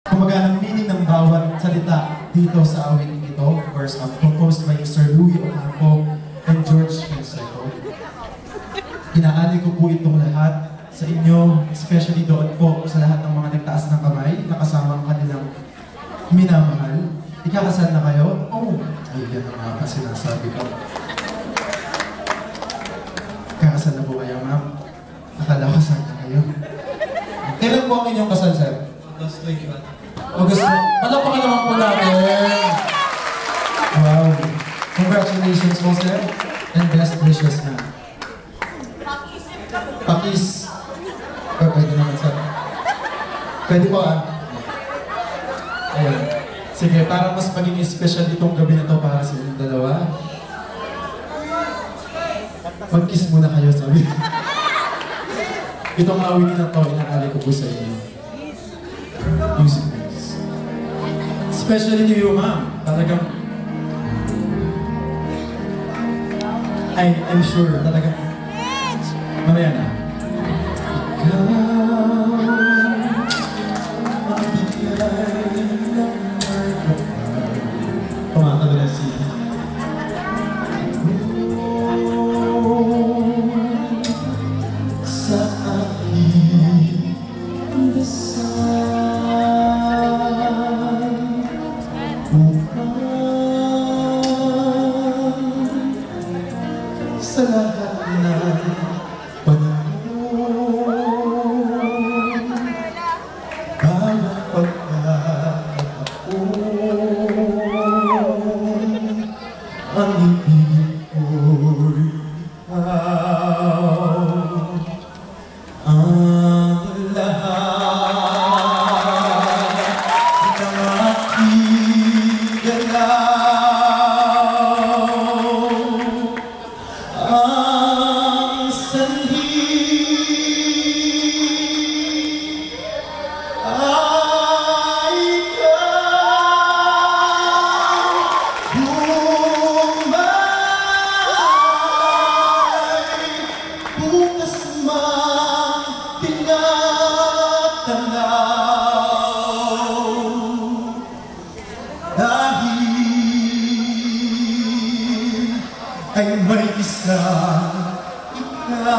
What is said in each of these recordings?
Kumaga ng meaning ng bawat salita dito sa awiting ito, of course, composed by Sir Louie Ocampo and George Canseco. Inaali ko po itong lahat sa inyo, especially doon po sa lahat ng mga nagtaas ng kamay, nakasama ang kanilang minamahal. Ikakasal na kayo? Oh, ay yan ang mga sinasabi ko. Ikakasal na po kayo, ma'am? Akala ko saan na kayo. Kailan po ang inyong kasal, sir? August 21. August 21. Palakpakan naman po natin. Wow. Congratulations po, sir. And best wishes na. Pakis. Pwede naman, sir. Pwede po, ah. Ayan. Sige, para mas maging special itong gabi na to para sa inyong dalawa. Mag-kiss muna kayo, sabi. Itong awitin na to, inaali ko po sa inyo. Music please. Especially to you, ma'am. Talagang... I'm sure, talagang... Mamaya na. Ikaw, magbigay ng markapal. Pumakalo na si... Sa aking dasal upang sa lahat ng panahon bawat pagkakataon ang ibig ko'y ang lahat ng aking galaw, ang sanhi ay ikaw, humay, bukas man tinatanaw, dahil ay may isang ikaw,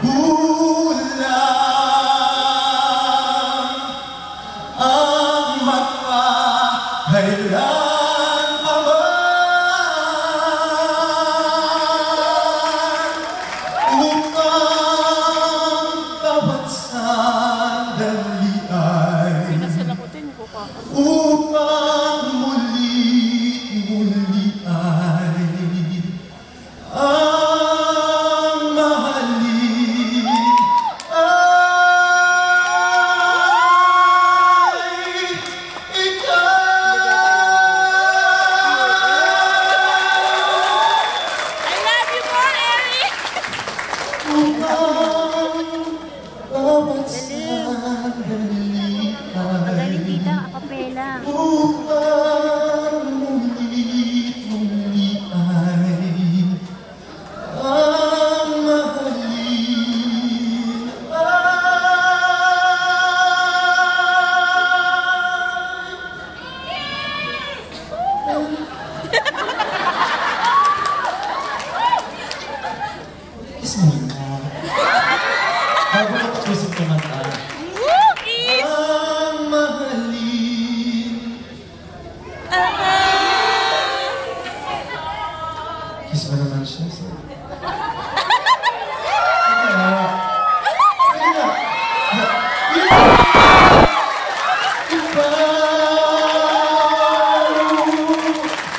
bulang ang magpakailan pa man, upang bawat sandali ay upang muli ay ang mahalin ay ikaw. I love you more, Eric! Upang bawat sandali Magaling ay dito, akapela. upang muli ay ang mahalin ay... Kiss muna. Bago ko tapusin kumanta. Woo! Kiss! Ang mahalin. Kiss mo naman siya, sir. Sige na. Sige na. Ikaw.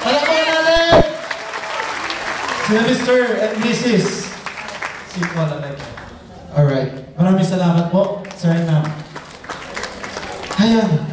Palakpakan natin! Sila Mr. and Mrs. Sequel na ito. Alright. Maraming salamat po, sir and ma'am. Ayan.